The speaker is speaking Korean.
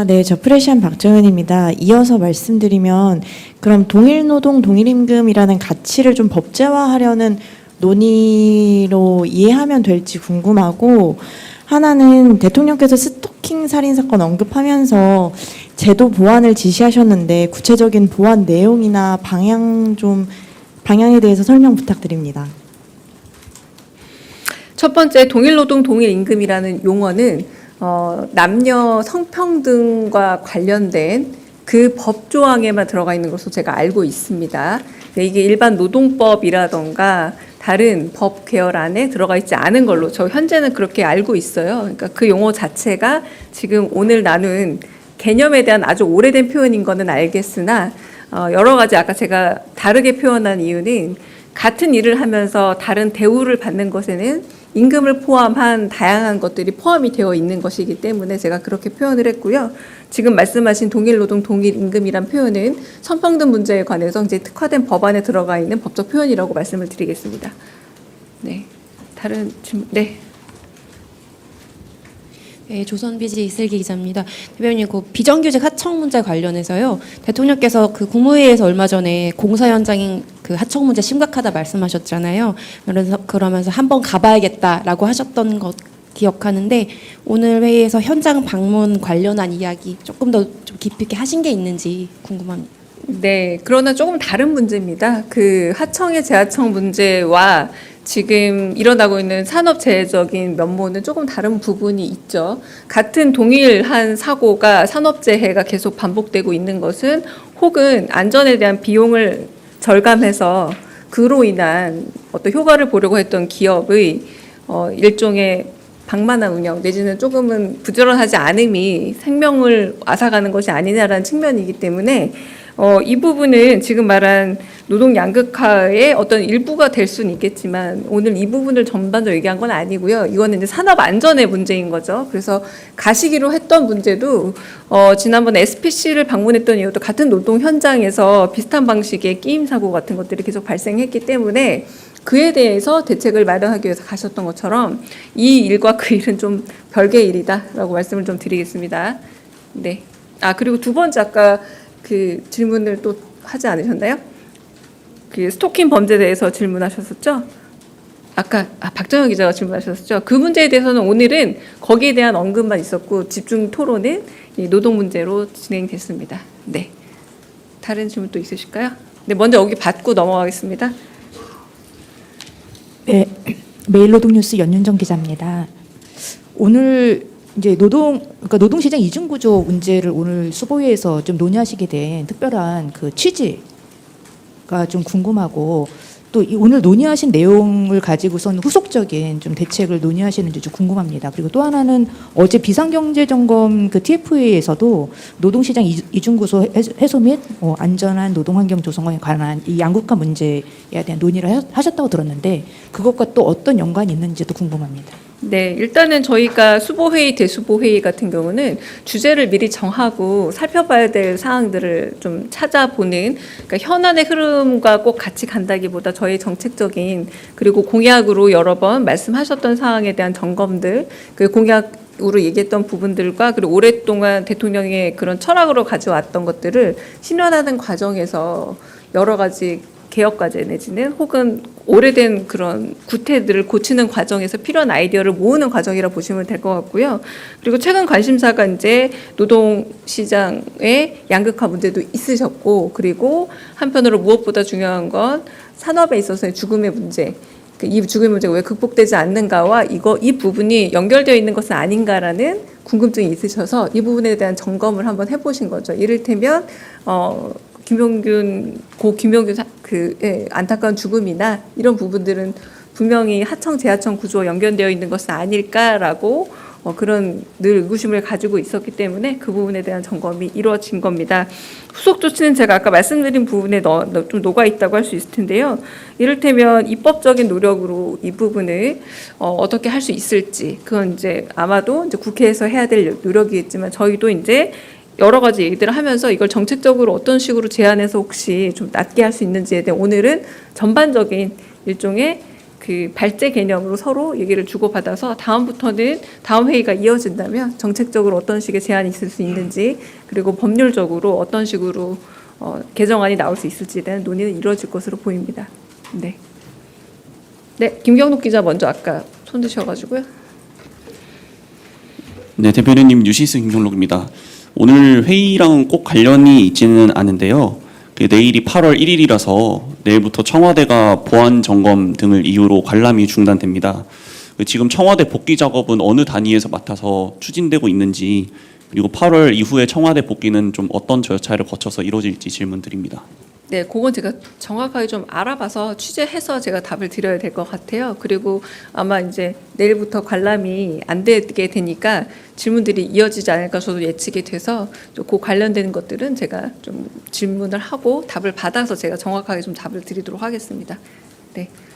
네, 저 프레시안 박정현입니다. 이어서 말씀드리면 그럼 동일노동 동일임금이라는 가치를 좀 법제화하려는 논의로 이해하면 될지 궁금하고, 하나는 대통령께서 스토킹 살인 사건 언급하면서 제도 보완을 지시하셨는데 구체적인 보완 내용이나 방향에 대해서 설명 부탁드립니다. 첫 번째, 동일노동 동일임금이라는 용어는 남녀 성평등과 관련된 그 법조항에만 들어가 있는 것으로 제가 알고 있습니다. 이게 일반 노동법이라던가 다른 법 계열 안에 들어가 있지 않은 걸로 저 현재는 그렇게 알고 있어요. 그러니까 그 용어 자체가 지금 오늘 나눈 개념에 대한 아주 오래된 표현인 거는 알겠으나 여러 가지 아까 제가 다르게 표현한 이유는 같은 일을 하면서 다른 대우를 받는 것에는 임금을 포함한 다양한 것들이 포함이 되어 있는 것이기 때문에 제가 그렇게 표현을 했고요. 지금 말씀하신 동일노동 동일임금이란 표현은 성평등 문제에 관해서 이제 특화된 법안에 들어가 있는 법적 표현이라고 말씀을 드리겠습니다. 네, 다른 질문. 네. 네, 조선비지 이슬기 기자입니다. 대변인, 그 비정규직 하청 문제 관련해서요. 대통령께서 그 국무회의에서 얼마 전에 공사 현장인 그 하청 문제 심각하다 말씀하셨잖아요. 그러면서 한번 가봐야겠다라고 하셨던 것 기억하는데, 오늘 회의에서 현장 방문 관련한 이야기 조금 더 좀 깊이 있게 하신 게 있는지 궁금합니다. 네, 그러나 조금 다른 문제입니다. 그 하청의 재하청 문제와 지금 일어나고 있는 산업재해적인 면모는 조금 다른 부분이 있죠. 같은 동일한 사고가 산업재해가 계속 반복되고 있는 것은 혹은 안전에 대한 비용을 절감해서 그로 인한 어떤 효과를 보려고 했던 기업의 일종의 방만한 운영 내지는 조금은 부지런하지 않음이 생명을 앗아가는 것이 아니냐라는 측면이기 때문에 이 부분은 지금 말한 노동 양극화의 어떤 일부가 될 수는 있겠지만 오늘 이 부분을 전반적으로 얘기한 건 아니고요. 이거는 이제 산업 안전의 문제인 거죠. 그래서 가시기로 했던 문제도 지난번에 SPC를 방문했던 이유도 같은 노동 현장에서 비슷한 방식의 끼임 사고 같은 것들이 계속 발생했기 때문에 그에 대해서 대책을 마련하기 위해서 가셨던 것처럼 이 일과 그 일은 좀 별개의 일이다라고 말씀을 좀 드리겠습니다. 네. 그리고 두 번째 아까 그 질문을 또 하지 않으셨나요? 그 스토킹 범죄에 대해서 질문하셨었죠? 아까 박정현 기자가 질문하셨었죠? 그 문제에 대해서는 오늘은 거기에 대한 언급만 있었고 집중 토론은 이 노동 문제로 진행됐습니다. 네. 다른 질문 또 있으실까요? 네, 먼저 여기 받고 넘어가겠습니다. 네, 매일노동뉴스 연윤정 기자입니다. 오늘 이제 그러니까 노동시장 이중구조 문제를 오늘 수보회에서 좀 논의하시게 된 특별한 그 취지가 좀 궁금하고, 또 오늘 논의하신 내용을 가지고선 후속적인 좀 대책을 논의하시는지 좀 궁금합니다. 그리고 또 하나는 어제 비상경제점검 그 TF회에서도 노동시장 이중구조 해소 및 안전한 노동환경 조성에 관한 이 양극화 문제에 대한 논의를 하셨다고 들었는데 그것과 또 어떤 연관이 있는지도 궁금합니다. 네, 일단은 저희가 수보회의, 대수보회의 같은 경우는 주제를 미리 정하고 살펴봐야 될 사항들을 좀 찾아보는, 그러니까 현안의 흐름과 꼭 같이 간다기보다 저희 정책적인 그리고 공약으로 여러 번 말씀하셨던 사항에 대한 점검들, 그 공약으로 얘기했던 부분들과 그리고 오랫동안 대통령의 그런 철학으로 가져왔던 것들을 실현하는 과정에서 여러 가지 개혁 과제 내지는 혹은 오래된 그런 구태들을 고치는 과정에서 필요한 아이디어를 모으는 과정이라 보시면 될 것 같고요. 그리고 최근 관심사가 이제 노동 시장의 양극화 문제도 있으셨고, 그리고 한편으로 무엇보다 중요한 건 산업에 있어서의 죽음의 문제. 이 죽음의 문제가 왜 극복되지 않는가와 이 부분이 연결되어 있는 것은 아닌가라는 궁금증이 있으셔서 이 부분에 대한 점검을 한번 해보신 거죠. 이를테면 김용균 안타까운 죽음이나 이런 부분들은 분명히 하청 재하청 구조와 연결되어 있는 것은 아닐까라고 그런 늘 의구심을 가지고 있었기 때문에 그 부분에 대한 점검이 이루어진 겁니다. 후속 조치는 제가 아까 말씀드린 부분에 좀 녹아 있다고 할 수 있을 텐데요. 이를테면 입법적인 노력으로 이 부분을 어떻게 할 수 있을지, 그건 이제 아마도 이제 국회에서 해야 될 노력이겠지만 저희도 이제 여러 가지 얘기들을 하면서 이걸 정책적으로 어떤 식으로 제안해서 혹시 좀 낮게 할 수 있는지에 대해 오늘은 전반적인 일종의 그 발제 개념으로 서로 얘기를 주고받아서 다음부터는 다음 회의가 이어진다면 정책적으로 어떤 식의 제한이 있을 수 있는지, 그리고 법률적으로 어떤 식으로 개정안이 나올 수 있을지에 대한 논의는 이루어질 것으로 보입니다. 네. 네, 김경록 기자 먼저 아까 손 드셔가지고요. 네, 대변인님 뉴시스 김종록입니다. 오늘 회의랑 꼭 관련이 있지는 않은데요. 내일이 8월 1일이라서 내일부터 청와대가 보안 점검 등을 이유로 관람이 중단됩니다. 지금 청와대 복귀 작업은 어느 단위에서 맡아서 추진되고 있는지, 그리고 8월 이후에 청와대 복귀는 좀 어떤 절차를 거쳐서 이루어질지 질문드립니다. 네, 그건 제가 정확하게 좀 알아봐서 취재해서 제가 답을 드려야 될 것 같아요. 그리고 아마 이제 내일부터 관람이 안 되게 되니까 질문들이 이어지지 않을까 저도 예측이 돼서 그 관련된 것들은 제가 좀 질문을 하고 답을 받아서 제가 정확하게 좀 답을 드리도록 하겠습니다. 네,